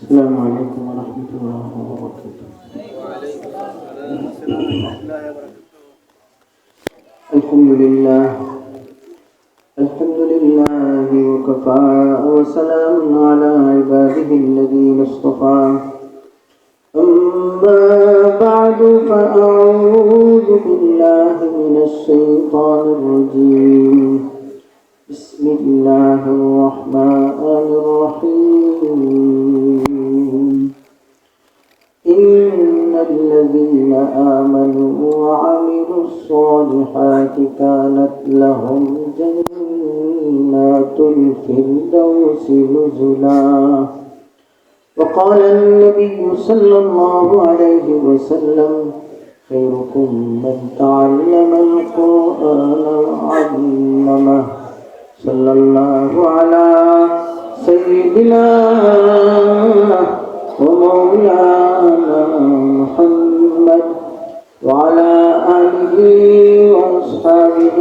السلام عليكم ورحمة الله وبركاته. وعليكم السلام ورحمة الله وبركاته. الحمد لله الحمد لله وكفى وسلام على عباده الذين اصطفى. أما بعد فأعوذ بالله من الشيطان الرجيم. بسم الله الرحمن الرحيم. إن الذين آمنوا وعملوا الصالحات كانت لهم جنات الفردوس نزلا. وقال النبي صلى الله عليه وسلم: خيركم من تعلم القرآن وعلمه. صلى الله على سيدنا ومولانا محمد وعلى آله وأصحابه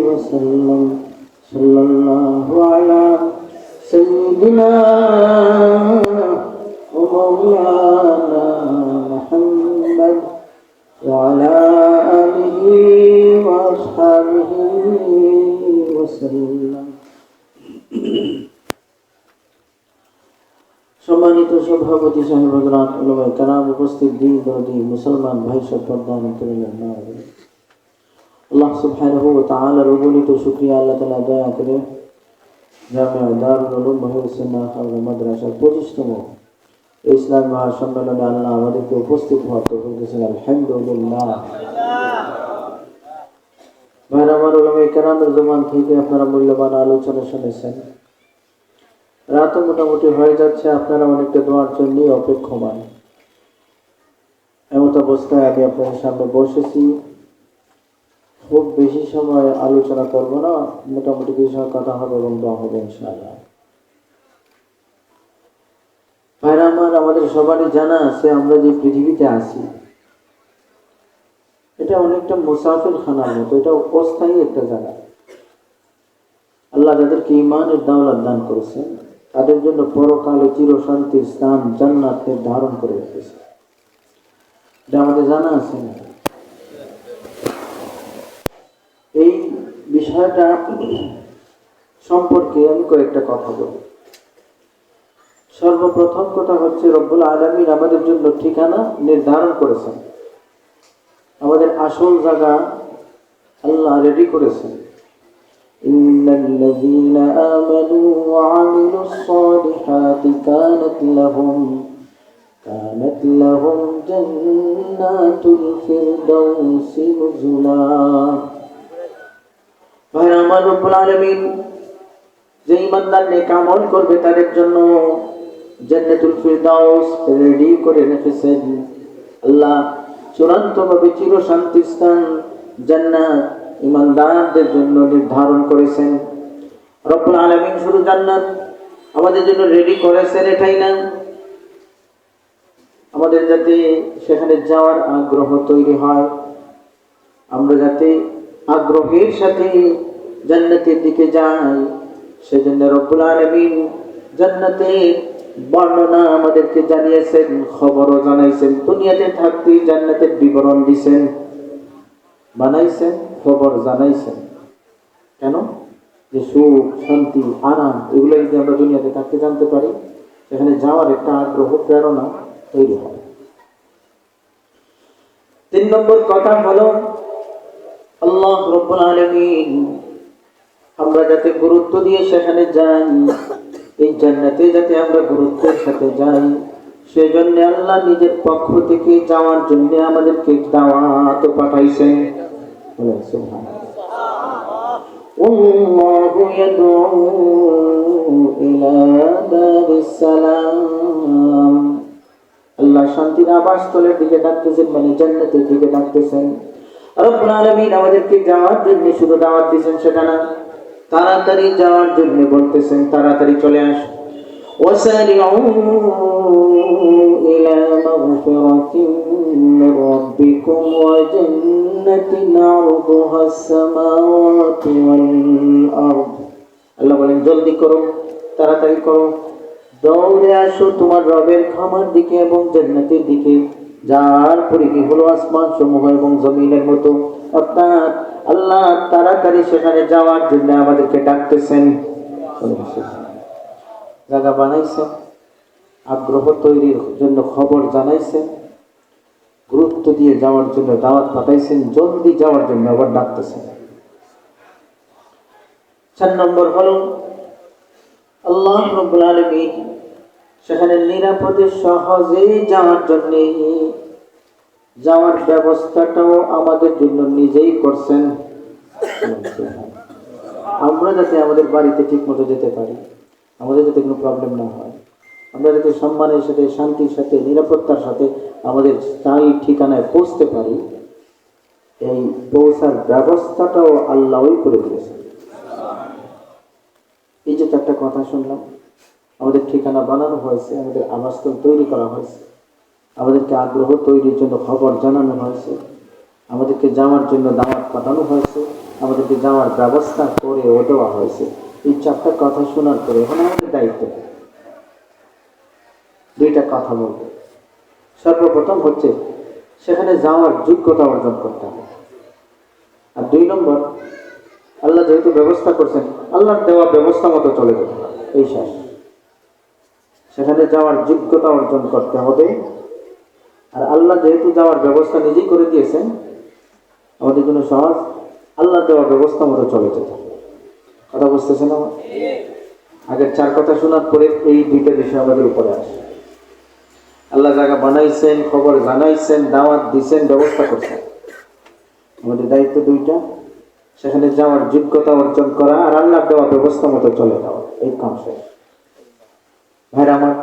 وسلم. صلى الله على سيدنا ومولانا محمد وعلى آله وأصحابه وسلم. সম্মানিত সভাপতি সাহেব, হযরত উলামায়ে কেরাম, উপস্থিত দিনদারী মুসলমান ভাই সব পর্দার আল্লাহ সুবহানাহু ওয়া তাআলার অগণিত শুকরিয়া। আল্লাহ তাআলা দয়া করে জামিয়া দারুল উলুম মহিউসুন্নাহ মাদ্রাসার 25তম ইসলাম মহাসম্মেলনে আল্লাহ আমাদেরকে উপস্থিত হওয়ার তৌফিক দিয়েছেন। আলহামদুলিল্লাহ। ভাইরা আমার, উলামায়ে কেরামের জবান থেকে আপনারা মূল্যবান আলোচনা শুনেছেন। রাতও মোটামুটি হয়ে যাচ্ছে, আপনারা অনেকটা দোয়ার জন্য অপেক্ষমান। এমত অবস্থায় আমি আপনাদের সামনে বসেছি। খুব বেশি সময় আলোচনা করব না, মোটামুটি কিছু সময় কথা হবে এবং দোয়া হবে ইনশাআল্লাহ। ভাইরা আমার, আমাদের সবারই জানা আছে আমরা যে পৃথিবীতে আছি এটা অনেকটা মুসাফির খানার মতো। এটা অস্থায়ী একটা জায়গা। আল্লাহ যাদেরকে ঈমানের দাওলাত দান করেছেন তাদের জন্য পরকালে চিরশান্তির স্থান জান্নাত নির্ধারণ করে রেখেছে। এটা আমাদের জানা আছে না? এই বিষয়টা সম্পর্কে আমি কয়েকটা কথা বলি। সর্বপ্রথম কথা হচ্ছে, রব্বুল আলামিন আমাদের জন্য ঠিকানা নির্ধারণ করেছেন। আমাদের আসল জায়গা আল্লাহ রেডি করেছেন। ইন্নাল্লাযীনা আমানু ওয়া আমিলুস সালিহাতি কানাত লাহুম জান্নাতুল ফিরদাউসি নুজুলা। ভাইরা আমার, রব্বুল আলামিন যে ঈমানদার নেক আমল করবে তাদের জন্য জান্নাতুল ফিরদাউস রেডি করে রেখেছেন। আল্লাহ চূড়ান্তভাবে চিরশান্তির স্থান জান্নাত ঈমানদারদের জন্য নির্ধারণ করেছেন। রব্বুল আলামিন শুধু জান্নাত আমাদের জন্য রেডি করেছেন এটাই না, আমাদের যাতে সেখানে যাওয়ার আগ্রহ তৈরি হয়, আমরা যাতে আগ্রহের সাথে জান্নাতের দিকে যাই, সেজন্য রব্বুল আলামিন জান্নাতের বর্ণনা আমাদেরকে জানিয়েছেন, খবরও জানাইছেন। দুনিয়াতে থাকতেই জান্নাতের বিবরণ দিয়েছেন, বানাইছেন, খবর জানাইছেন। কেন? যে সুখ, শান্তি, আরাম এগুলো যদি আমরা দুনিয়াতে থাকতে জানতে পারি, সেখানে যাওয়ার একটা আগ্রহ, প্রেরণা তৈরি হয়। 3 নম্বর কথা হলো, আল্লাহ রব্বুল আলামিন আমরা যাতে গুরুত্ব দিয়ে সেখানে যাই, এই জান্নাতে যাতে আমরা গুরুত্বের সাথে যাই, সেজন্য আল্লাহ নিজের পক্ষ থেকে যাওয়ার জন্য আমাদেরকে দাওয়াত পাঠাইছেন। সুবহানাল্লাহ। আল্লাহু ইয়াদউ ইলা দারিস সালাম। আল্লাহ শান্তির আবাসস্থলের দিকে ডাকতেছেন, মানে জান্নাতের দিকে ডাকতেছেন। রব্বুল আলামিন আমাদেরকে যাওয়ার জন্য শুধু দাওয়াত দিয়েছেন সেটা না, তাড়াতাড়ি যাওয়ার জন্য বলতেছেন, তাড়াতাড়ি চলে আসো। ওয়াসারিউ ইলা মাগফিরাতিন মির রাব্বিকুম ওয়া জান্নাতিন আরদুহাস সামাওয়াতু ওয়াল আরদ। আল্লাহ বলেন জলদি করো, তাড়াতাড়ি করো, দৌড়ে আসো তোমার রবের খামার দিকে এবং জান্নাতের দিকে, যার পরিধি হলো আসমান সমূহ এবং জমিনের মতো। অর্থাৎ আল্লাহ তাড়াতাড়ি সেখানে যাওয়ার জন্য আমাদেরকে ডাকতেছেন। জায়গা বানাইছেন, আগ্রহ তৈরির জন্য খবর জানাইছেন, গুরুত্ব দিয়ে যাওয়ার জন্য দাওয়াত পাঠাইছেন, জলদি যাওয়ার জন্য আবার ডাকতেছেন। 4 নম্বর হলো আল্লাহ রাব্বুল আলামিন সেখানে নিরাপদে সহজে যাওয়ার জন্য যাওয়ার ব্যবস্থাটাও আমাদের জন্য নিজেই করছেন। আমরা যাতে আমাদের বাড়িতে ঠিক মতো যেতে পারি, আমাদের যাতে কোনো প্রবলেম না হয়, আমরা যাতে সম্মানের সাথে, শান্তির সাথে, নিরাপত্তার সাথে আমাদের স্থায়ী ঠিকানায় পৌঁছতে পারি, এই পৌঁছার ব্যবস্থাটাও আল্লাহই করে দিয়েছেন। এই যে একটা কথা শুনলাম, আমাদের ঠিকানা বানানো হয়েছে, আমাদের আবাসস্থল তৈরি করা হয়েছে, আমাদেরকে আগ্রহ তৈরির জন্য খবর জানানো হয়েছে, আমাদেরকে যাওয়ার জন্য দাওয়াত পাঠানো হয়েছে, আমাদেরকে যাওয়ার ব্যবস্থা করেও দেওয়া হয়েছে। এই 4টা কথা শোনার পরে এখন আমাদের দায়িত্ব 2টা কথা বলবো। সর্বপ্রথম হচ্ছে সেখানে যাওয়ার যোগ্যতা অর্জন করতে হবে। আর 2 নম্বর, আল্লাহ যেহেতু ব্যবস্থা করছেন, আল্লাহর দেওয়া ব্যবস্থা মতো চলে যেতে হবে। এই শেষ। সেখানে যাওয়ার যোগ্যতা অর্জন করতে হবে। আর আল্লাহ যেহেতু যাওয়ার ব্যবস্থা নিজেই করে দিয়েছেন, আমাদের জন্য সহজ, আল্লাহ দেওয়ার ব্যবস্থা মতো চলে যেতে হবে। কথা বুঝতেছেন আমার? আগের 4 কথা শোনার পরে এই 2টা বিষয় আমাদের উপরে আসে। আল্লাহ জায়গা বানাইছেন, খবর জানাইছেন, দাওয়াত দিচ্ছেন, ব্যবস্থা করছেন। আমাদের দায়িত্ব 2টা, সেখানে যাওয়ার যোগ্যতা অর্জন করা আর আল্লাহ দেওয়া ব্যবস্থা মতো চলে যাওয়া। এই কাম শেষ। ভাইরা আমার,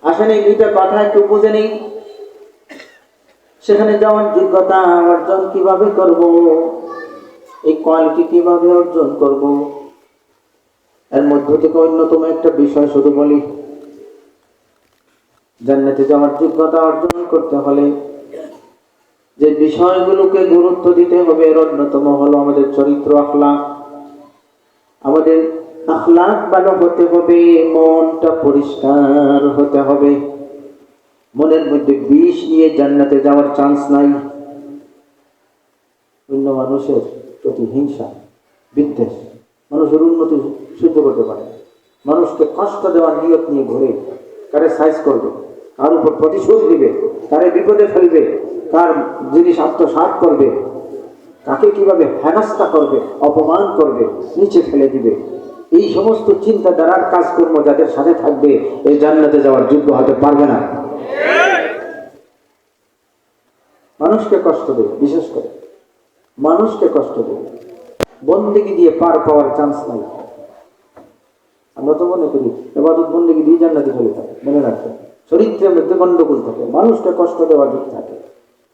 আসেন এই 2টা কথা একটু বুঝে নেই। সেখানে যাওয়ার যোগ্যতা অর্জন কিভাবে করব, এই কোয়ালিটি কিভাবে অর্জন করব, এর মধ্য থেকে অন্যতম একটা বিষয় শুধু বলি। জান্নাতে যাওয়ার যোগ্যতা অর্জন করতে হলে যে বিষয়গুলোকে গুরুত্ব দিতে হবে এর অন্যতম হলো আমাদের চরিত্র, আখলাক। আমাদের আখলাক ভালো হতে হবে, মনটা পরিষ্কার হতে হবে। মনের মধ্যে বিষ নিয়ে জান্নাতে যাওয়ার চান্স নাই। অন্য মানুষের প্রতি হিংসা, বিদ্বেষ, মানুষের উন্নতি সহ্য করতে পারে, মানুষকে কষ্ট দেওয়ার নিয়ত নিয়ে ঘুরে, কারে সাইজ করবে, কার উপর প্রতিশোধ দিবে, কারে বিপদে ফেলবে, কার জিনিস আত্মসাৎ করবে, কাকে কিভাবে হেনস্থা করবে, অপমান করবে, নিচে ফেলে দিবে, এই সমস্ত চিন্তাধারার কাজকর্ম যাদের সাথে থাকবে, এই জান্নাতে যাওয়ার যোগ্য হতে পারবে না। মানুষকে কষ্ট দেবে, বিশেষ করে মানুষকে কষ্ট দেবে, বন্দেগী দিয়ে পার পাওয়ার চান্স নাই। আমরা তো মনে করি ইবাদত বন্দেগী দিয়ে জান্নাতে চলে থাকে, মনে রাখবে চরিত্রের মধ্যে গন্ডগোল থাকে, মানুষকে কষ্ট দেওয়া দিক থাকে,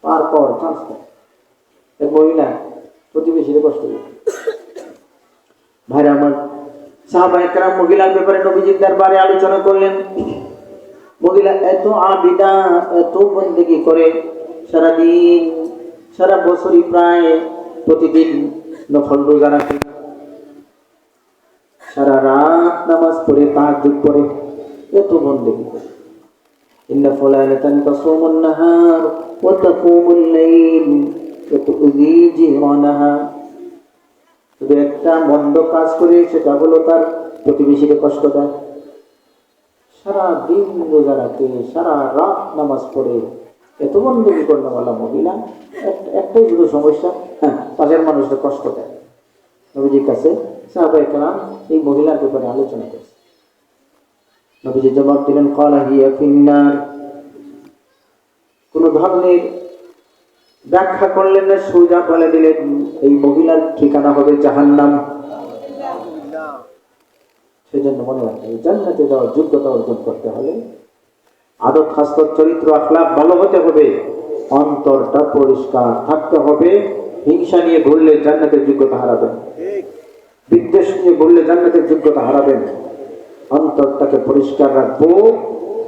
পার পাওয়ার চান্স নেই। এক মহিলা প্রতিবেশীরে কষ্ট দেবে। ভাইরা আমার, সাহাবায়ে কেরাম মহিলার ব্যাপারে নবীজির দরবারে আলোচনা করলেন। মহিলা এত আবিদা, এত বন্দেগী করে, সারাদিন সারা বছরই প্রায় প্রতিদিন নফল রোজা রাখে, সারা রাত নামাজ পড়ে, তাহাজ্জুদ পড়ে, এত বন্দেগী করে। ইন্না ফুলানাতান তাসুমুন নাহার ওয়া তাকুমুল লাইল ওয়া তুযী জিরানাহা। শুধু একটা মন্দ কাজ করে, সেটা হলো তার প্রতিবেশীকে কষ্ট দেয়। সারা দিন রোজা রাখে, সারা রাত নামাজ পড়ে, এত বন্দেগী করনেওয়ালা মহিলা, একটাই শুধু সমস্যা, পাশের মানুষকে কষ্ট দেয়। নবীজির কাছে সাহাবায়ে কেরাম এই মহিলার ব্যাপারে আলোচনা করছে। নবীজি জবাব দিলেন, ক্বালা হিয়া ফিন্নার। কোন ধরনের ব্যাখ্যা করলেন না, সোজা বলে দিলেন এই মহিলার ঠিকানা হবে জাহান্নাম। সেজন্য মনে রাখতে হবে, জান্নাতে যাওয়ার যোগ্যতা অর্জন করতে হলে আদব, খাসলত, চরিত্র, আখলাক ভালো হতে হবে, অন্তরটা পরিষ্কার থাকতে হবে। হিংসা নিয়ে ঘুরলে জান্নাতের যোগ্যতা হারাবেন, বিদ্বেষ নিয়ে ঘুরলে জান্নাতের যোগ্যতা হারাবেন। অন্তরটাকে পরিষ্কার রাখবো,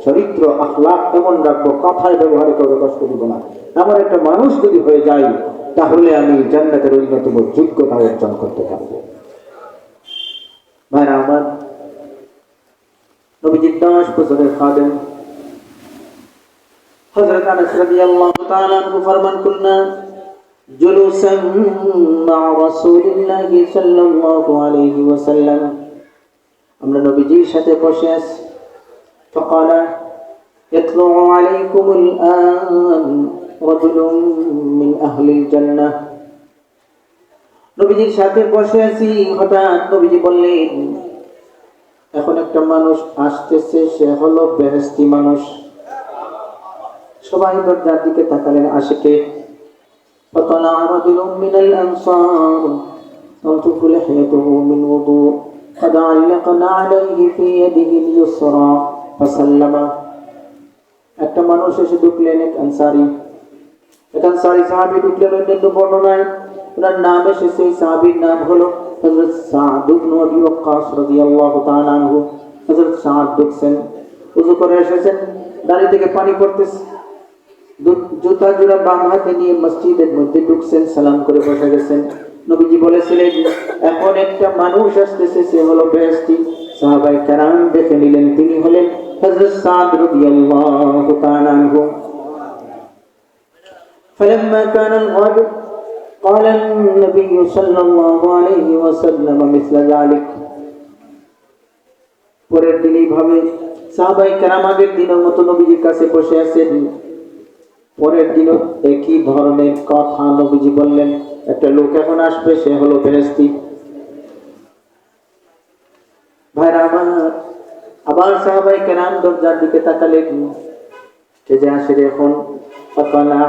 চরিত্র আখলাক এমন রাখবো, কথায় ব্যবহারে কাউকে কষ্ট দিব না। এমন একটা মানুষ যদি হয়ে যায়, তাহলে আমি জান্নাতের অন্যতম যোগ্যতা অর্জন করতে পারবো। ভাইরা আমার, 10 বছরের খাদেম। হযরত আনাস রাদিয়াল্লাহু তাআলা আনহু ফরমান কুননা জুলুসান মা রাসূলিল্লাহি সাল্লাল্লাহু আলাইহি ওয়াসাল্লাম, আমরা নবীজির সাথে বসে আছি। فقال يطلع عليكم الآن رجل من أهل الجنة, নবীজির সাথে বসে আছি, হঠাৎ নবীজি বললেন এখন একটা মানুষ আসতেছে, সে হলো বেহেশতি মানুষ। সবাই দরজার দিকে তাকালেন, আসে فطلع رجل من الأنصار تنطف لحيته من وضوء قد علق عليه في يده اليسرى فسلم, একটা মানুষ এসে ঢুকলেন, এক আনসারী সাহাবী ঢুকলেন। অন্যান্য বর্ণনায় ওনার নাম এসেছে, সাহাবীর নাম হলো হযরত সাদ ইবনে আবি ওয়াক্কাস রাদিয়াল্লাহু তাআলা আনহু। হযরত সাদ ঢুকছেন, ওযু করে এসেছেন, দাড়ি থেকে পানি পড়তেছে, জুতা জোড়া বাম হাতে নিয়ে মসজিদের মধ্যে ঢুকছেন, সালাম করে বসে গেছেন। নবীজি বলেছিলেন এখন একটা মানুষ আসতেছে, সে হলো বেহেশতি। সাহাবায়ে কেরাম দেখে নিলেন তিনি হলেন হযরত সাদ রাদিয়াল্লাহু তাআলা আনহু। فلما كان الغد قال النبي صلى الله عليه وسلم مثل ذلك, পরের দিন এইভাবে সাহাবায়ে কেরাম আগের দিনের মতো নবীজির কাছে বসে আছেন। পরের দিনও একই ধরনের কথা নবীজি বললেন, একটা লোক এখন আসবে, সে হলো বেহেশতি। ভাইরা আমার, আবার সাহাবায়ে কেরাম দরজার দিকে তাকালেন, কে যে আসে এখন। فطلع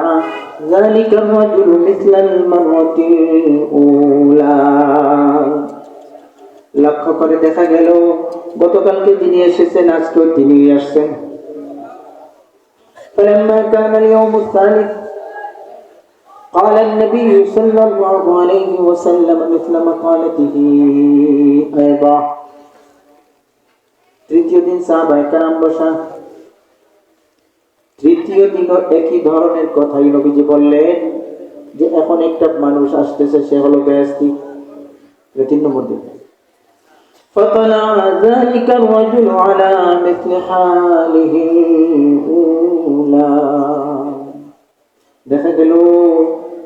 ذلك الرجل مثل المرة الأولى, লক্ষ্য করে দেখা গেল গতকালকে যিনি এসেছেন আজকেও তিনি আসছেন। فلما كان اليوم الثالث قال النبي صلى الله عليه وسلم مثل مقالته أيضا, তৃতীয় দিন সাহাবায়ে কেরাম বসা, তৃতীয় দিনও একই ধরনের কথাই নবীজি বললেন যে এখন একটা মানুষ আসতেছে, সে হলো বেহেশতি। 3 নম্বর দিন فطلع ذلك الرجل على مثل حاله الأولى, দেখা গেল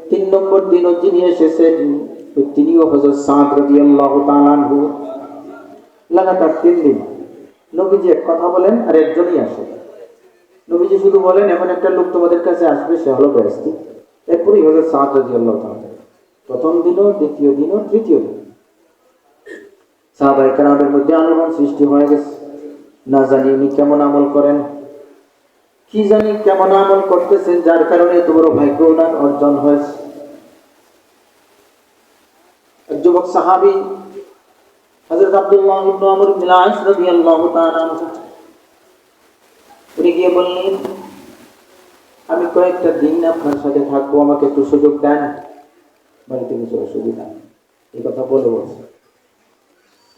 3 নম্বর দিনও যিনি এসেছেন তিনিও হযরত সাদ রাদিয়াল্লাহু তাআলা আনহু। লাগাতার 3 দিন নবীজি এক কথা বলেন আর একজনই আসে। নবীজি শুধু বলেন এখন একটা লোক তোমাদের কাছে আসবে, সে হলো বেহেশতি। এরপরই হযরত সাদ রাদিয়াল্লাহু তাআলা, প্রথম দিনও, দ্বিতীয় দিনও, তৃতীয় দিন সাহাবায়ে কেরামের মধ্যে আলোড়ন সৃষ্টি হয়ে গেছে। না জানি উনি কেমন আমল করেন, কি জানি কেমন আমল করতেছেন, যার কারণে এত বড় ভাগ্য ওনার অর্জন হয়েছে। এক যুবক সাহাবী হযরত আব্দুল্লাহ ইবনে আমর ইবনে আস রাদিয়াল্লাহু তাআলা আনহু, উনি গিয়ে বললেন আমি কয়েকটা দিন আপনার সাথে থাকবো, আমাকে একটু সুযোগ দেন, বাড়িতে কিছু অসুবিধা, এই কথা বলে বলছে।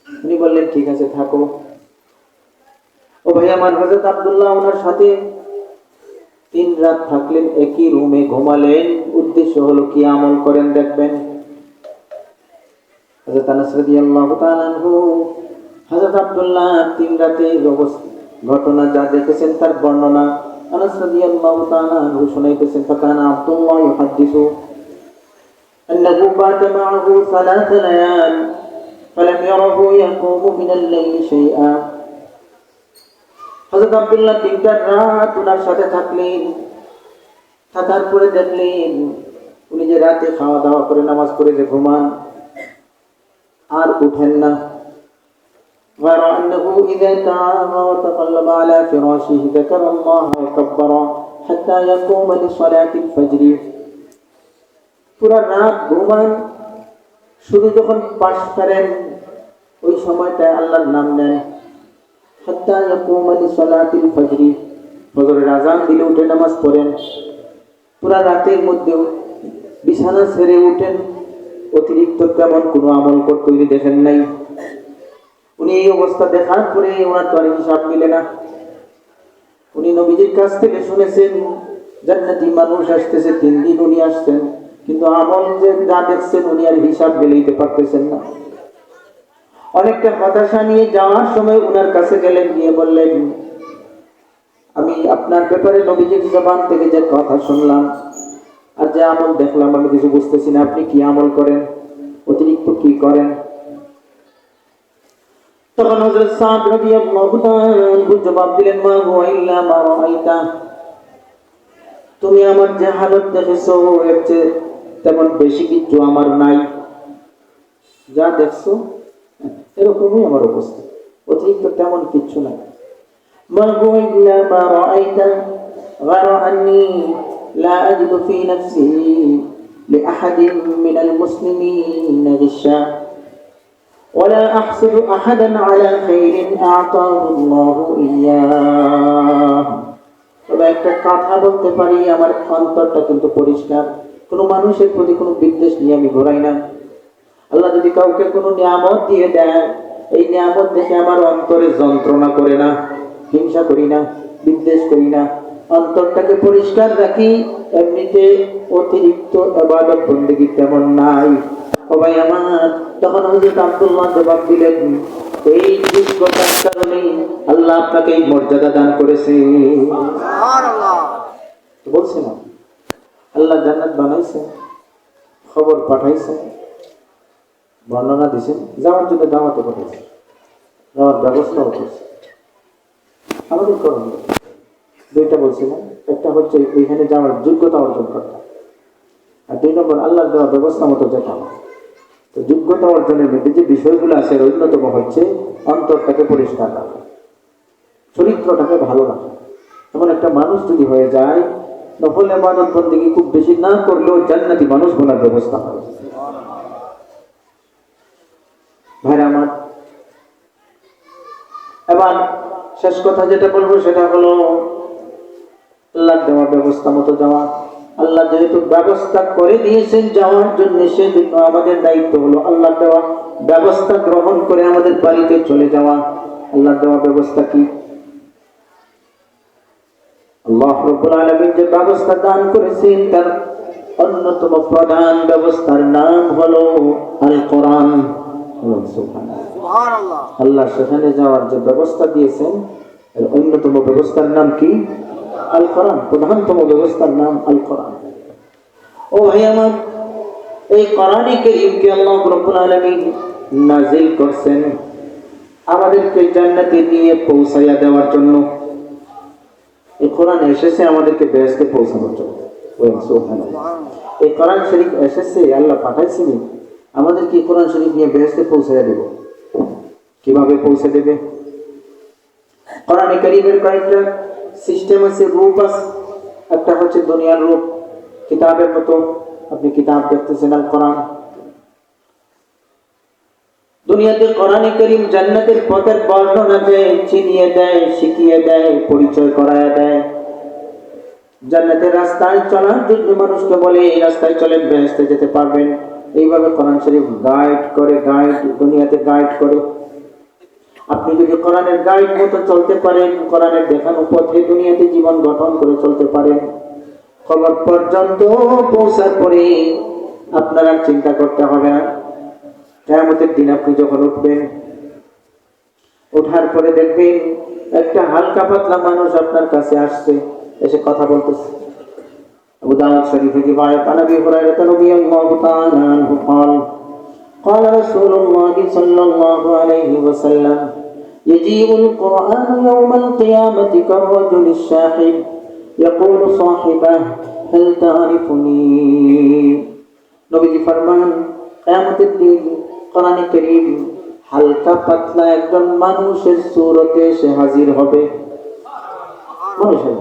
উনি বললেন ঠিক আছে থাকো। ও ভাই আমার, হযরত আব্দুল্লাহ ওনার সাথে 3 রাত থাকলেন, একই রুমে ঘুমালেন। উদ্দেশ্য হলো কি আমল করেন দেখবেন। হযরত আনাস রাদিয়াল্লাহু তাআলা আনহু, হযরত আব্দুল্লাহ 3 রাতের ঘটনা যা দেখেছেন তার বর্ণনা আনাস রাদিয়াল্লাহু তাআলা আনহু শুনাইতেছেন। ফাকানা আব্দুল্লাহ ইউহাদ্দিসু أنه بات معه 3 ليال فلم يره يقوم من الليل شيئا, হযরত আব্দুল্লাহ 3টা রাত ওনার সাথে থাকলেন। থাকার পরে দেখলেন উনি যে রাতে খাওয়া দাওয়া করে নামাজ পড়ে যে ঘুমান, আর উঠেন না। غير أنه إذا تعب وتقلب على فراشه ذكر الله وكبر حتى يقوم لصلاة الفجر, পুরা রাত ঘুমান, শুধু যখন পাশ করেন ওই সময়টায় আল্লাহর নাম নেন। হাত্তা ইয়াকুমা লিসালাতিল ফজর, ফজরের আযান দিলে উঠে নামাজ পড়েন। পুরা রাতের মধ্যেও বিছানা ছেড়ে উঠেন, অতিরিক্ত তেমন কোনো আমল করতে উনি দেখেন নাই। উনি এই অবস্থা দেখার পরে ওনার তো আর হিসাব মিলে না। উনি নবীজির কাছ থেকে শুনেছেন জান্নাতি মানুষ আসতেছে, 3 দিন উনি আসছেন, কিন্তু আমল যে যা দেখছেন উনি আর হিসাব মিলাইতে পারতেছেন না। অনেকটা হতাশা নিয়ে যাওয়ার সময় উনার কাছে গেলেন, গিয়ে বললেন, আমি আপনার ব্যাপারে নবীজির জবান থেকে যে কথা শুনলাম আর যে আমল দেখলাম, আমি কিছু বুঝতেছি না, আপনি কি আমল করেন, অতিরিক্ত কি করেন? তখন হযরত সাদ রাদিয়াল্লাহু তাআলা আনহু জবাব দিলেন, মা হুয়া ইল্লা মা রাআইতা, তুমি আমার যে হালত দেখেছো এর চেয়ে তেমন বেশি কিছু আমার নাই, যা দেখছো এরকমই আমার অবস্থা, অতিরিক্ত তেমন কিছু নাই। মা হুয়া ইল্লা মা রাআইতা غير أني لا أجد في نفسي لأحد من المسلمين غشا ولا أحسد أحدا على خير أعطاه الله إياه। তবে একটা কথা বলতে পারি, আমার অন্তরটা কিন্তু পরিষ্কার, কোনো মানুষের প্রতি কোনো বিদ্বেষ নিয়ে আমি ঘোরাই না। আল্লাহ যদি কাউকে কোনো নিয়ামত দিয়ে দেয়, এই নিয়ামত দেখে আমার অন্তরে যন্ত্রণা করে না, হিংসা করি না, বিদ্বেষ করি না, অন্তরটাকে পরিষ্কার রাখি। এমনিতে অতিরিক্ত ইবাদত বন্দেগী তেমন নাই। ও ভাই আমার, তখন হযরত আব্দুল্লাহ জবাব দিলেন, এই যোগ্যতার কারণে আল্লাহ আপনাকে এই মর্যাদা দান করেছে। সুবহানাল্লাহ। বলছে না, আল্লাহ জান্নাত বানাইছে, খবর পাঠাইছে, বর্ণনা দিছেন, যাওয়ার জন্য দাওয়াতও পাঠাইছে, যাওয়ার ব্যবস্থাও করছে। আমাদের করণীয় দুইটা বলছিলাম, একটা হচ্ছে এইখানে যাওয়ার যোগ্যতা অর্জন করা, আর 2 নম্বর আল্লাহর দেওয়া ব্যবস্থা মতো যেতে হবে। তো যোগ্যতা অর্জনের মধ্যে যে বিষয়গুলো আছে এর অন্যতম হচ্ছে অন্তরটাকে পরিষ্কার রাখা, চরিত্রটাকে ভালো রাখা। এমন একটা মানুষ যদি হয়ে যায়, নফল ইবাদত বন্দেগী খুব বেশি না করলেও জান্নাতি মানুষ বলার ব্যবস্থা হয়। ভাইরা আমার, এবার শেষ কথা যেটা বলবো সেটা হলো আল্লাহ দেওয়া ব্যবস্থা মতো যাওয়া। আল্লাহ যেহেতু ব্যবস্থা করে দিয়েছেন যাওয়ার জন্য, সেজন্য আমাদের দায়িত্ব হলো আল্লাহ দেওয়া ব্যবস্থা গ্রহণ করে আমাদের বাড়িতে চলে যাওয়া। আল্লাহ দেওয়া ব্যবস্থা কি? আল্লাহ রাব্বুল আলামিন যে ব্যবস্থা দান করেছেন তার অন্যতম প্রধান ব্যবস্থার নাম হলো আল কোরআন। সুবহানাল্লাহ। আল্লাহ সেখানে যাওয়ার যে ব্যবস্থা দিয়েছেন এর অন্যতম ব্যবস্থার নাম কি? আল কোরআন। প্রধানতম ব্যবস্থার নাম আল কোরআন। ও ভাই আমার, এই কোরআনে কারীমকে আল্লাহ রাব্বুল আলামিন নাযিল করছেন আমাদেরকে জান্নাতে নিয়ে পৌঁছাইয়া দেওয়ার জন্য। এই কোরআন এসেছে আমাদেরকে বেহেশতে পৌঁছানোর জন্য। সুবহানাল্লাহ। এই কোরআন শরীফ এসেছে, আল্লাহ পাঠাইছেন আমাদেরকে এই কোরআন শরীফ নিয়ে বেহেশতে পৌঁছাইয়া দেব। কিভাবে পৌঁছে দেবে? কোরআনে কারীমের কয়েকটা সিস্টেম আছে, রূপ আছে। একটা হচ্ছে দুনিয়ার রূপ, কিতাবের মতো আপনি কিতাব দেখতেছেন আল কোরআন। দুনিয়াতে কোরআনে কারীম জান্নাতের পথের বর্ণনা দেয়, চিনিয়ে দেয়, শিখিয়ে দেয়, পরিচয় করায় দেয়। জান্নাতের রাস্তায় চলার জন্য মানুষকে বলে এই রাস্তায় চলেন বেহেশতে যেতে পারবেন। এইভাবে কোরআন শরীফ গাইড করে, দুনিয়াতে গাইড করে। আপনি যদি কোরআনের গাইড মতো চলতে পারেন, কোরআনের দেখানো পথে দুনিয়াতে জীবন গঠন করে চলতে পারেন, কবর পর্যন্ত পৌঁছার পরে আপনার আর চিন্তা করতে হবে না। কিয়ামতের দিন আপনি যখন উঠবেন, ওঠার পরে দেখবেন একটা হালকা পাতলা মানুষ আপনার কাছে আসছে, এসে কথা বলতেছে। আবু দাউদ শরীফে রিওয়ায়াত আন আবি হুরায়রা রাদিয়াল্লাহু তাআলা আনহু قال قال رسول الله صلى الله عليه وسلم يجيء القرآن يوم القيامة كالرجل الشاحب يقول صاحبه هل تعرفني। নবীজি ফরমান, কিয়ামতের দিন কোরআনে কারীম হালকা পাতলা একজন মানুষের সূরতে এসে হাজির হবে। মানুষের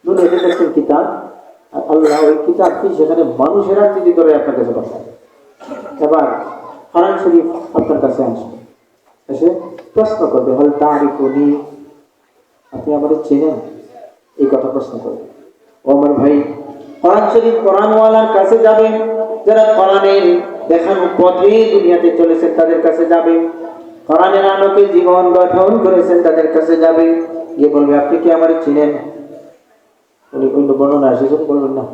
দুনিয়াতে দেখছেন কিতাব, আর আল্লাহ ওই কিতাবটি সেখানে মানুষের আকৃতি করে আপনার কাছে পাঠায়। এবার কোরআন শরীফ আপনার কাছে আসবে, এসে প্রশ্ন করবে হল তারিফুনি, আপনি আমাদের চেনেন? এই কথা প্রশ্ন করবে। ও আমার ভাই, কোরআন শরীফ কোরআনওয়ালার কাছে যাবে, যারা কোরআনের দেখানো পথে দুনিয়াতে চলেছেন তাদের কাছে যাবে, কোরআনের আলোকে জীবন গঠন করেছেন তাদের কাছে যাবে, গিয়ে বলবে আপনি কি আমাদের চিনেন? উনি অন্য বর্ণনা এসেছেন, বলবেন না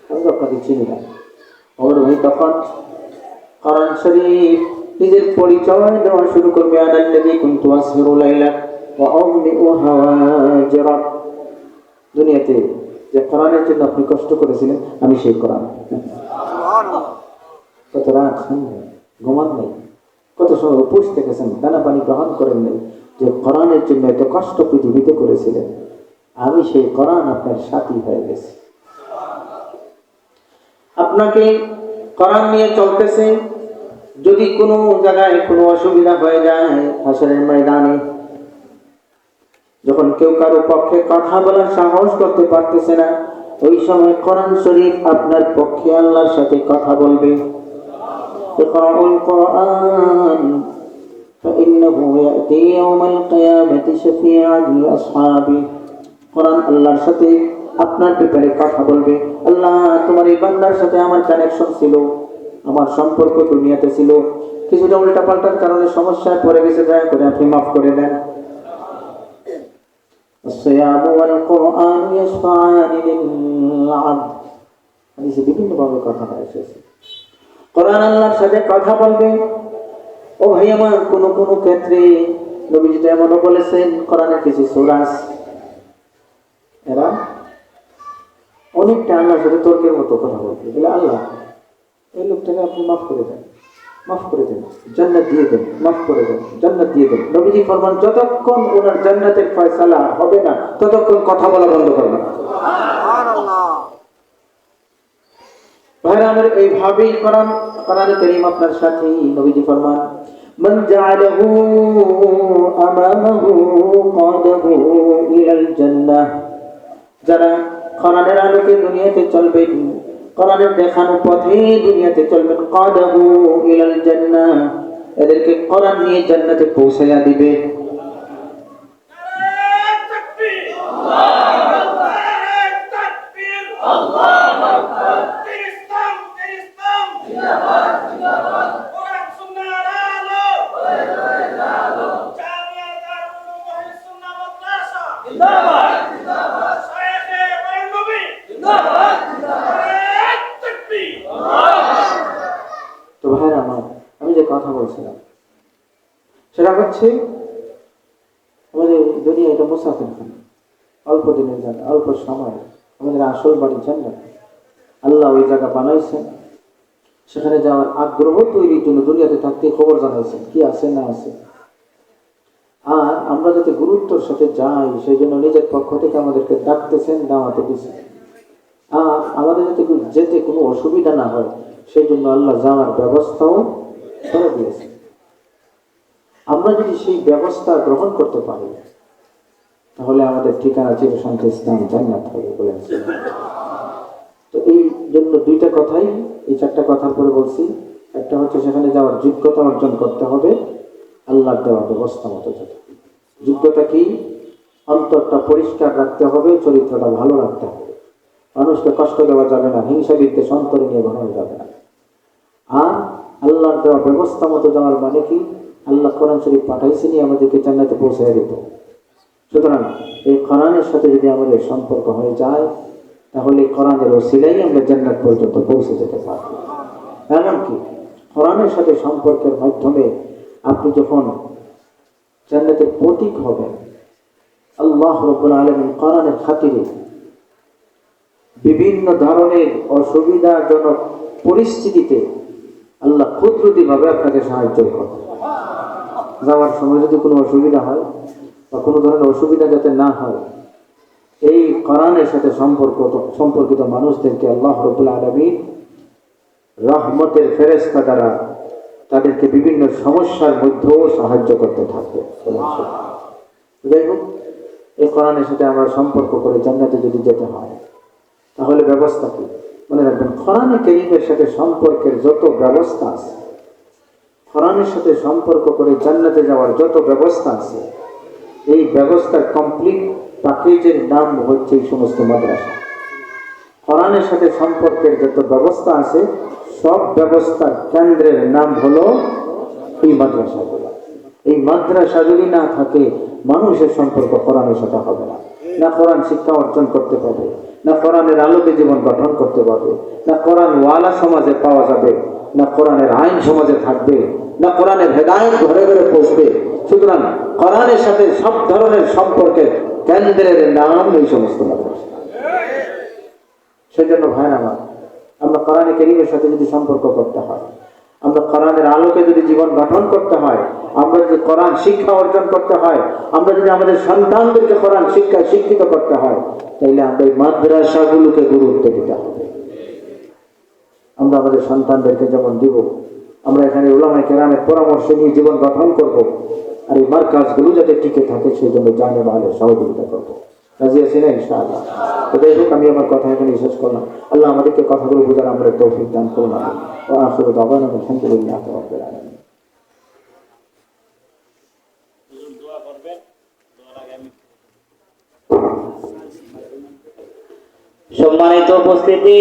আমি তো আপনাকে চিনি না। আমার ভাই তখন কোরআন শরীফ নিজের পরিচয় দেওয়া শুরু করবে, আনাল্লাযী কুনতু আসহিরু লাইলা ওয়া আযমিউ হাওয়াজিরা। দুনিয়াতে যে কোরআনের জন্য আপনি কষ্ট করেছিলেন, আমি সেই কোরআন। সুবহানাল্লাহ। কত রাত ঘুমান নেই, কত সময় উপোস থেকেছেন, দানা পানি গ্রহণ করেন নাই, যে কোরআনের জন্য এত কষ্ট পৃথিবীতে করেছিলেন, আমি সেই কোরআন আপনার সাথী হয়ে গেছি। আপনাকে কোরআন নিয়ে চলতেছে। যদি কোনো জায়গায় কোনো অসুবিধা হয়ে যায় হাসরের ময়দানে, যখন কেউ কারো পক্ষে কথা বলার সাহস করতে পারতেছে না, ওই সময় কোরআন শরীফ আপনার পক্ষে আল্লাহর সাথে কথা বলবে। ইকরাউল কোরআন ফাইন্নাহু ইয়াতি ইয়াউমাল কিয়ামাতি শাফিআন লিআসহাবি। কোরআন আল্লাহর সাথে আপনার ব্যাপারে কথা বলবে। আল্লাহ, তোমার এই বান্দার সাথে আমার কানেকশন ছিল, আমার সম্পর্ক দুনিয়াতে ছিল, কিছুটা উল্টা পাল্টার কারণে সমস্যায় পড়ে গেছে, দয়া করে আপনি মাফ করে দেন। الصيام والقرآن يشفعان للعبد। হাদিসে বিভিন্নভাবে কথা এসেছে। কোরআন আল্লাহর সাথে কথা বলবে। ও ভাই আমার, কোন কোন ক্ষেত্রে নবীজি এমনও বলেছেন, কোরআনের কিছু সূরা এরা অনেকটা আল্লাহর সাথে তর্কের মতো কথা বলবে। বলে, আল্লাহ, এই লোকটাকে আপনি মাফ করে দেন, মাফ করে দেন, জান্নাত দিয়ে দেন, মাফ করে দেন, জান্নাত দিয়ে দেন। নবীজি ফরমান, যতক্ষণ ওনার জান্নাতের ফয়সালা হবে না, ততক্ষণ কথা বলা বন্ধ করবেন। সুবহানাল্লাহ। ভাইরা আমার, এইভাবেই কোরআনে কারীম আপনার সাথে। নবীজি ফরমান, মান জাআলাহু আমামাহু কাদাহু ইলাল জান্নাহ। যারা কোরআনের আলোকে দুনিয়াতে চলবেন, কোরআনের দেখানো পথে দুনিয়াতে চলবেন, কাদাহু ইলাল জান্নাহ, এদেরকে কোরআন নিয়ে জান্নাতে পৌঁছায়া দিবে। তো ভাইরা আমার, আমি যে কথা বলছিলাম সেটা হচ্ছে, আমাদের দুনিয়া এটা মুসাফিরখানা, অল্প দিনের জায়গা, অল্প সময়। আমাদের আসল বাড়ি জান্নাত। আল্লাহ ওই জায়গা বানাইছেন, সেখানে যাওয়ার আগ্রহ তৈরির জন্য দুনিয়াতে থাকতে খবর জানাইছেন কি আছে না আছে। আর আমরা যাতে গুরুত্বর সাথে যাই, সেই জন্য নিজের পক্ষ থেকে আমাদেরকে ডাকতেছেন, দাওয়াতে দিচ্ছেন। আর আমাদের যাতে যেতে কোনো অসুবিধা না হয়, সেই জন্য আল্লাহ যাওয়ার ব্যবস্থাও করে দিয়েছেন। আমরা যদি সেই ব্যবস্থা গ্রহণ করতে পারি, তাহলে আমাদের ঠিকানা চিরশান্তি স্থান জান্নাত হবে বলেছেন। তো এই জন্য দুইটা কথাই, এই চারটা কথার পরে বলছি। একটা হচ্ছে সেখানে যাওয়ার যোগ্যতা অর্জন করতে হবে আল্লাহর দেওয়া ব্যবস্থা মতো। যোগ্যতা কি? অন্তরটা পরিষ্কার রাখতে হবে, চরিত্রটা ভালো রাখতে হবে, মানুষকে কষ্ট দেওয়া যাবে না, হিংসা বিদ্বেষ অন্তরে নিয়ে বানানো যাবে না। আর আল্লাহর দেওয়া ব্যবস্থা মতো যাওয়ার মানে কি? আল্লাহ কোরআন শরীফ পাঠাইছেনি আমাদেরকে জান্নাতে পৌঁছে দিত। সুতরাং এই কোরআনের সাথে যদি আমাদের সম্পর্ক হয়ে যায়, তাহলে কোরআনের ওসিলাই আমরা জান্নাত পর্যন্ত পৌঁছে যেতে পারব। এমনকি কোরআনের সাথে সম্পর্কের মাধ্যমে আপনি যখন জান্নাতের প্রতীক হবেন, আল্লাহ রাব্বুল আলামিন কোরআনের খাতিরে বিভিন্ন ধরনের অসুবিধাজনক পরিস্থিতিতে আল্লাহ কুদরতিভাবে আপনাকে সাহায্য করবে। যাওয়ার সময় যদি কোনো অসুবিধা হয় বা কোনো ধরনের অসুবিধা যাতে না হয়, এই কোরআনের সাথে সম্পর্কিত মানুষদেরকে আল্লাহ রাব্বুল আলামিন রহমতের ফেরেশতা দ্বারা তাদেরকে বিভিন্ন সমস্যার মধ্যেও সাহায্য করতে থাকবে। যাই হোক, এই কোরআনের সাথে আমরা সম্পর্ক করে জান্নাতে যদি যেতে হয়, তাহলে ব্যবস্থা কি? মনে রাখবেন, কোরআনে কারীমের সাথে সম্পর্কের যত ব্যবস্থা আছে, কোরআনের সাথে সম্পর্ক করে জান্নাতে যাওয়ার যত ব্যবস্থা আছে, এই ব্যবস্থার কমপ্লিট প্যাকেজের নাম হচ্ছে এই সমস্ত মাদ্রাসা। কোরআনের সাথে সম্পর্কের যত ব্যবস্থা আছে, সব ব্যবস্থার কেন্দ্রের নাম হলো এই মাদ্রাসাগুলো। এই মাদ্রাসা যদি না থাকে, মানুষের সম্পর্ক কোরআনের সাথে হবে না। না কোরআন শিক্ষা অর্জন করতে পারবে, না কোরআনের আলোকে জীবন গঠন করতে পারবে, না কোরআন ওয়ালা সমাজে পাওয়া যাবে, না কোরআনের আইন সমাজে থাকবে, না কোরআনের হেদায়েত ঘরে ঘরে পৌঁছবে। সুতরাং কোরআনের সাথে সব ধরনের সম্পর্কের কেন্দ্রের নাম এই সমস্ত মাদ্রাসা। সেজন্য ভাইরা আমার, আমরা কোরআনে কারীমের সাথে যদি সম্পর্ক করতে হয়, আমরা কোরআনের আলোকে যদি জীবন গঠন করতে হয়, আমরা যদি কোরআন শিক্ষা অর্জন করতে হয়, আমরা যদি আমাদের সন্তানদেরকে কোরআন শিক্ষায় শিক্ষিত করতে হয়, তাইলে আমরা এই মাদ্রাসাগুলোকে গুরুত্ব দিতে হবে। আমরা আমাদের সন্তানদেরকে যেমন দিব, আমরা এখানে উলামায়ে কেরামের পরামর্শ নিয়ে জীবন গঠন করব, আর এই মার্কাজগুলো যাতে টিকে থাকে সেই জন্য জানে মালে সহযোগিতা করবো। রাজি আছি না ইনশাআল্লাহ? তো যাই হোক, আমি আমার কথা এখানে শেষ করলাম। আল্লাহ আমাদেরকে কথাগুলো বোঝার আমরা তৌফিক দান করুন। ওয়া আখিরু দাওয়ানা আলহামদুলিল্লাহি রাব্বিল আলামিন। সম্মানিত উপস্থিতি,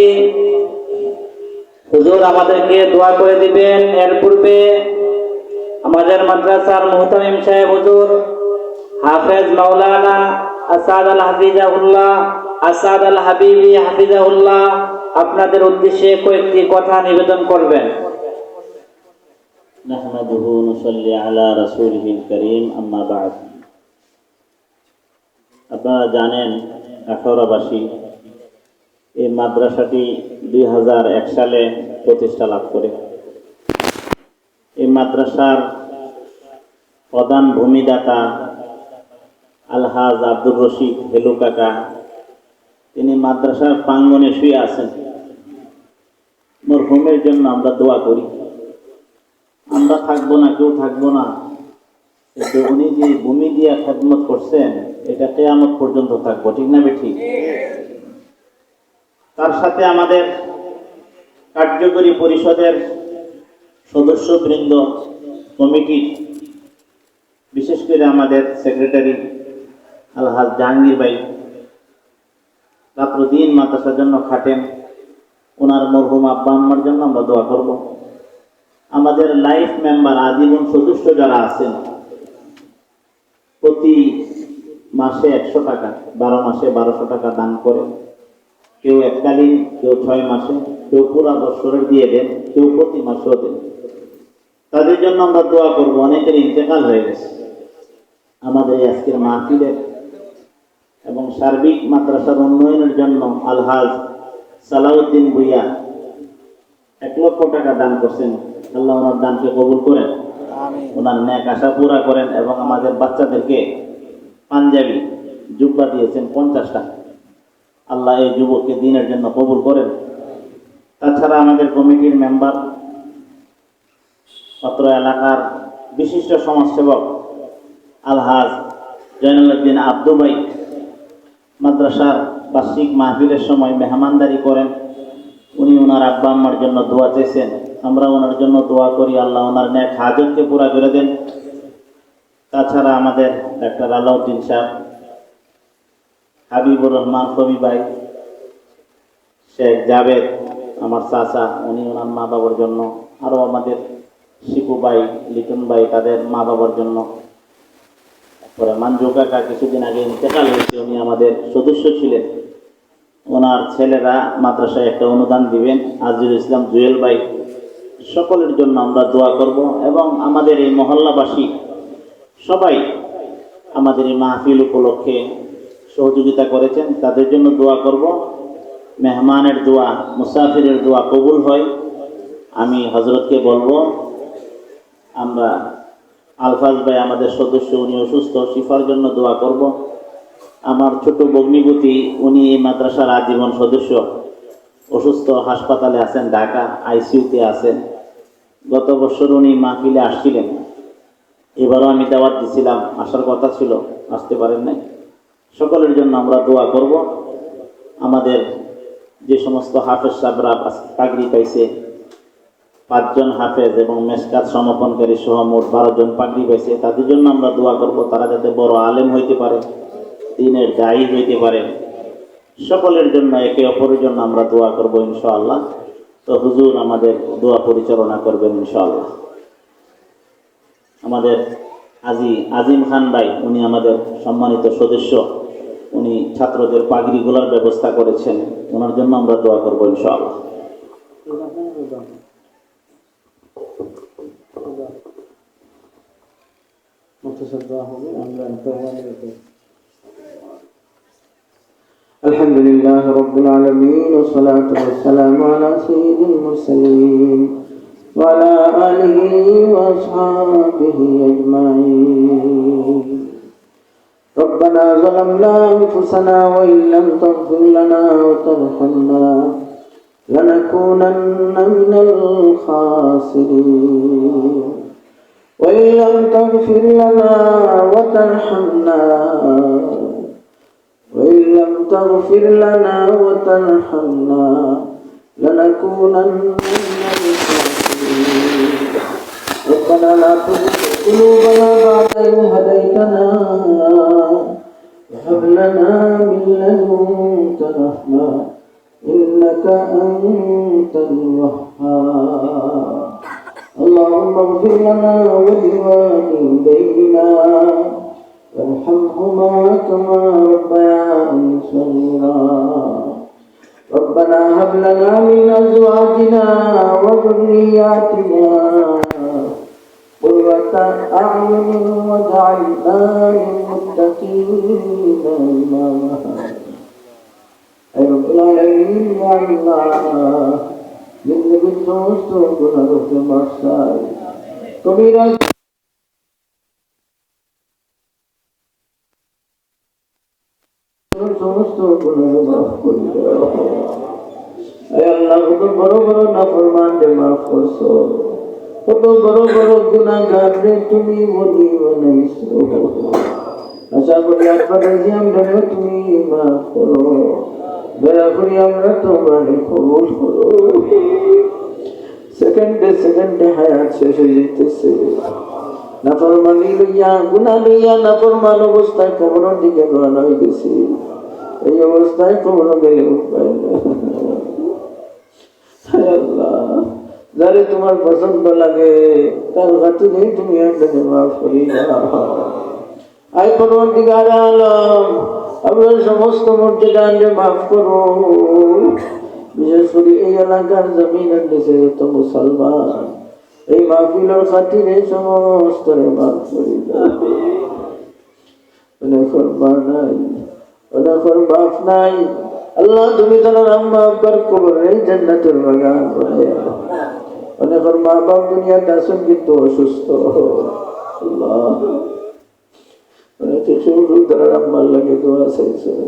হুজুর আমাদেরকে দোয়া করে দিবেন। এর পূর্বে আমাদের মাদ্রাসার মুহতামিম সাহেব হুজুর হাফেজ মাওলানা আসাদ আল হাফিজাহুল্লাহ, আসাদ আল হাবিবি হাফিজাহুল্লাহ আপনাদের উদ্দেশ্যে কয়েকটি কথা নিবেদন করবেন। নাহমাদুহু ওয়া নুসাল্লি আলা রাসূলিহিল কারীম, আম্মা বা'দ। আপনারা জানেন আখাউড়াবাসী এই মাদ্রাসাটি 2001 সালে প্রতিষ্ঠা লাভ করে। এই মাদ্রাসার প্রধান ভূমিদাতা আলহাজ আব্দুর রশিদ হেলু কাকা, তিনি মাদ্রাসার প্রাঙ্গণে শুয়ে আছেন। মরহুমের জন্য আমরা দোয়া করি। আমরা থাকবো না, কেউ থাকবো না, কিন্তু উনি যে ভূমি দিয়ে খেদমত করছেন এটা কিয়ামত পর্যন্ত থাকবো, ঠিক না বেঠিক? তার সাথে আমাদের কার্যকরী পরিষদের সদস্যবৃন্দ, কমিটির, বিশেষ করে আমাদের সেক্রেটারি আলহাজ জাহাঙ্গীর ভাই রাত্রদিন মাদ্রাসার জন্য খাটেন। ওনার মরহুম আব্বা আম্মার জন্য আমরা দোয়া করব। আমাদের লাইফ মেম্বার আজীবন সদস্য যারা আছেন, প্রতি মাসে 100 টাকা, 12 মাসে 1200 টাকা দান করেন। কেউ এককালীন, কেউ 6 মাসে, কেউ পুরা বছরের দিয়ে দেন, কেউ প্রতি মাসেও দেন। তাদের জন্য আমরা দোয়া করব। অনেকের ইন্তেকাল হয়ে গেছে। আমাদের আজকের মাহফিলের এবং সার্বিক মাদ্রাসার উন্নয়নের জন্য আলহাজ সালাউদ্দিন ভুইয়া 1 লক্ষ টাকা দান করছেন। আল্লাহ ওনার দানকে কবুল করেন, ওনার ন্যাক আশা পুরা করেন। এবং আমাদের বাচ্চাদেরকে পাঞ্জাবি জুব্বা দিয়েছেন 50 টাকা। আল্লাহ এই যুবককে দিনের জন্য কবুল করেন। তাছাড়া আমাদের কমিটির মেম্বার, অত্র এলাকার বিশিষ্ট সমাজসেবক আলহাজ জয়নুলউদ্দিন আব্দু ভাই মাদ্রাসার বার্ষিক মাহফিলের সময় মেহমানদারি করেন। উনি ওনার আব্বা আম্মার জন্য দোয়া চেয়েছেন, আমরা ওনার জন্য দোয়া করি। আল্লাহ ওনার ন্যাক হাজতকে পুরা করে দেন। তাছাড়া আমাদের ডাক্তার আলাউদ্দিন সাহেব, হাবিবুর রহমান কবি ভাই, শেখ জাভেদ আমার চাচা, উনি ওনার মা বাবার জন্য, আরও আমাদের শিপু ভাই, লিটন ভাই, তাদের মা বাবার জন্য। তারপরে মানজু কাকা কিছুদিন আগে ইন্তেকাল হয়েছে, উনি আমাদের সদস্য ছিলেন। ওনার ছেলেরা মাদ্রাসায় একটা অনুদান দিবেন, আজিজুল ইসলাম জুয়েল ভাই। সকলের জন্য আমরা দোয়া করব। এবং আমাদের এই মহল্লাবাসী সবাই আমাদের এই মাহফিল উপলক্ষে সহযোগিতা করেছেন, তাদের জন্য দোয়া করব। মেহমানের দোয়া, মুসাফিরের দোয়া কবুল হয়। আমি হজরতকে বলবো, আমরা আলফাজ ভাই আমাদের সদস্য, উনি অসুস্থ, শিফার জন্য দোয়া করব। আমার ছোট ভগ্নিপতি, উনি এই মাদ্রাসার আজীবন সদস্য, অসুস্থ, হাসপাতালে আছেন, ঢাকা আইসিইউতে আছেন। গত বছর উনি মাহফিলে আসছিলেন, এবারও আমি দাওয়াত দিছিলাম, আসার কথা ছিল, আসতে পারেন নাই। সকলের জন্য আমরা দোয়া করব। আমাদের যে সমস্ত হাফেজ সাহেবরা পাগড়ি পাইছে, 5 জন হাফেজ এবং মেসকাত সমাপনকারী সহ মোট 12 জন পাগড়ি পাইছে, তাদের জন্য আমরা দোয়া করব। তারা যাতে বড় আলেম হইতে পারে, দ্বীনের দায়ী হইতে পারে। সকলের জন্য, একে অপরের জন্য আমরা দোয়া করব ইনশাআল্লাহ। তো হুজুর আমাদের দোয়া পরিচালনা করবেন ইনশাআল্লাহ। আমাদের আজিম খান ভাই, উনি আমাদের সম্মানিত সদস্য, উনি ছাত্রদের পাগড়িগুলোর ব্যবস্থা করেছেন, ওনার জন্য আমরা দোয়া করব ইনশাআল্লাহ। الحمد لله رب العالمين والصلاة والسلام على سيد المرسلين وعلى آله وأصحابه أجمعين. ربنا ظلمنا أنفسنا وإن لم تغفر لنا وترحمنا لنكونن من الخاسرين. وإن لم تغفر لنا وترحمنا لنكونن من الخاسرين. ربنا لا تزغ قلوبنا بعد إذ هديتنا وهب لنا من لدنك رحمة إنك أنت الوهاب. اللهم اغفر لنا ولوالدينا وارحمهما كما ربياني صغيرا. ربنا هب لنا من أزواجنا وذرياتنا قرة أعين واجعلنا للمتقين إماما. أي رب العالمين يا الله जिंदगी समस्त गुनाहों के माफ़ कबीरा সমস্ত গুনাহ মাফ করে দাও। আয় আল্লাহ কত বড় বড় নাফরমানকে মাফ করছো, কত বড় বড় গুনাহগারকে তুমি বলি বানাইছো। আশা করি আপনারা যে আমরা তুমি মাফ করো, দয়া করে আমরা তোমাকে কবুল করো। সেকেন্ডে হায়াত শেষ হয়ে যেতেছে, নাফরমানি লইয়া গুনাহ লইয়া নাফরমান অবস্থায় কবরের দিকে রওনা হয়ে গেছি। এই অবস্থায় কবর গেলে উপায় নাই। হায় আল্লাহ, যারে তোমার পছন্দ লাগে তার হাতে নেই তুমি আমাকে মাফ করি দাও। আয় পরবর্তীকার আলম আমরা সমস্ত মর্যাদাকে মাফ করো। বিশেষ করে এই এলাকার জমিনের নিচে যত মুসলমান এই মাহফিলের খাতিরে সমস্ত মাফ করি দাও। অনেকের মা নাই, অনেকের বাপ নাই, আল্লাহ তুমি তারা আম্মা আব্বার কবরে জান্নাতের বাগান বানাইয়া দাও। অনেকের মা বাপ দুনিয়াতে আছেন কিন্তু অসুস্থ, আল্লাহ অনেকে শুধু তারা আম্মার লাগে দোয়া চাইছেন,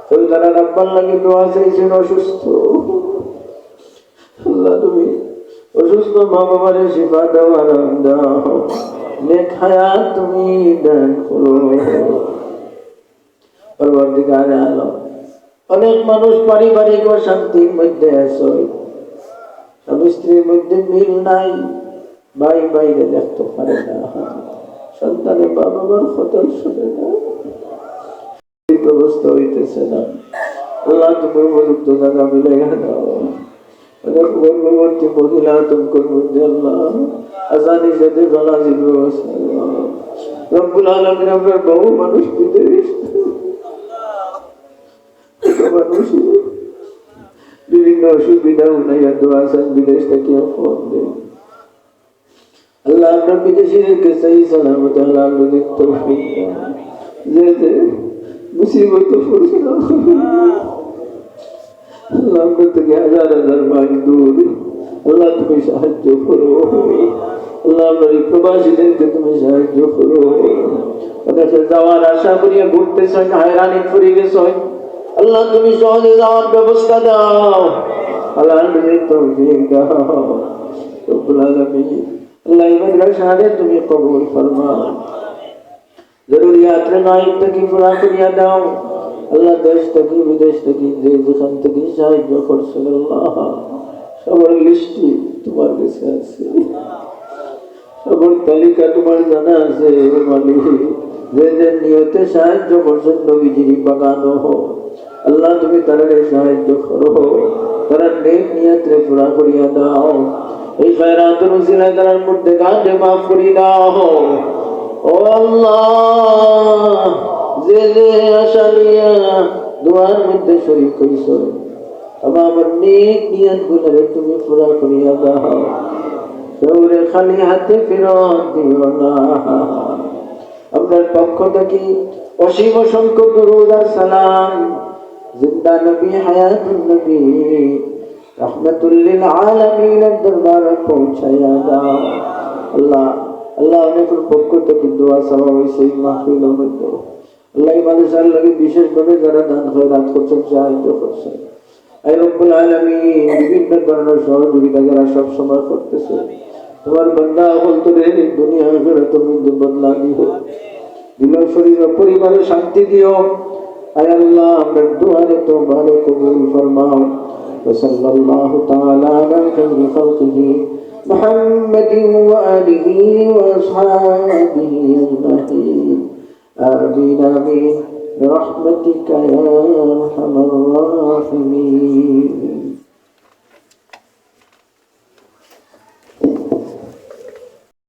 শুধু তারা আব্বার লাগে দোয়া চাইছেন অসুস্থ। আল্লাহ তুমি অসুস্থ মা বাবার শিফা দাও, আরাম দাও, নেক হায়াত তুমি দান করো। পরবর্তীকার আলম অনেক মানুষ পারিবারিক অশান্তির মধ্যে আছে, স্বামী স্ত্রীর মধ্যে মিল নাই, ভাই বাইরে দেখতে পারে না, সন্তানের বাবা মার কথা শোনে না, ব্যবস্থা হইতেছে না। আল্লাহ তুমি উপযুক্ত জায়গা মিলে দাও। অনেক গর্ভবতী মহিলা তোমার মধ্যে আল্লাহ আসানি সাথে ফলাজির ব্যবস্থা রব্বুল আলামিন। আমরা বহু মানুষ বিদেশ, মানুষ বিভিন্ন অসুবিধা উনাইয়া দোয়া চান, বিদেশ থেকে ফোন দেয়। আল্লাহ আমরা বিদেশিদেরকে সহি সালামত আল্লাহ তৌফিক দাও। যে মুসিবত পড়ছিল আল্লাহ আমরা থেকে হাজার হাজার মাইল দূর, আল্লাহ তুমি সাহায্য করো। আল্লাহ আমরা এই প্রবাসীদেরকে তুমি সাহায্য করো। অনেকে যাওয়ার আশা করিয়া ঘুরতেছেন, হয়রানি পড়ে গেছেন, আল্লাহ তুমি সহজে যাওয়ার ব্যবস্থা দাও। আল্লাহ তৌফিক দাও রব্বুল আলামিন। আল্লাহ এই মাদ্রাসাকে তুমি কবুল ফরমাও, জরুরিয়াত নাইম থেকে পুরা করিয়া দাও। আল্লাহ দেশ থেকে বিদেশ থেকে যে যেখান থেকে সাহায্য করছে আল্লাহ সবার লিস্টি তোমার কাছে আছে, সবার তালিকা তোমার জানা আছে। মালিক যে যে নিয়তে সাহায্য করছেন নবীজির বাগানো হোক, আল্লাহ তুমি তারা সাহায্য করো, তারা নেক নিয়তে পুরা করিয়া দাও। এই খায়রাতের উসিলায় তার মধ্যে গাঁজে মাফ করিয়ে দাও। ও আল্লাহ, যে যে আশা নিয়া দোয়ার মধ্যে শরীক করিস আমার নেক নিয়ত গুলো তুমি পুরা করিয়া দাও। সৌরে খালি হাতে ফেরত দিও না। সকলের পক্ষ থেকে অসীম অসংখ্য দরুদ আর সালাম জিন্দা নবী হায়াতুন নবী রাহমাতুল লিল আলামিনের দরবারে পৌঁছায়া দাও। আল্লাহ আল্লাহ অনেকের পক্ষ থেকে দোয়া চাওয়া হয়েছে এই মাহফিলের মধ্যে। আল্লাহ এই মাদ্রাসার লাগে বিশেষভাবে যারা দান খয়রাত করছেন, সাহায্য করছেন, আয় রব্বুল আলামিন বিভিন্ন ধরনের সহযোগিতা যারা সব সময় করতেছে, তোমার বান্দা বলতে রে দুনিয়া আখিরাত তুমি বদলা দিও, দিল শরীর ও পরিবারে শান্তি দিও। আয় আল্লাহ আমাদের দুআরে তো ভালো কবুল ফরমাও। সাল্লাল্লাহু তাআলা আলা খায়রি খালকিহি মুহাম্মাদিন ওয়া আলিহি ওয়া আসহাবিহি আজমাইন। আমিন আমিন برحمتك يا أرحم الراحمين.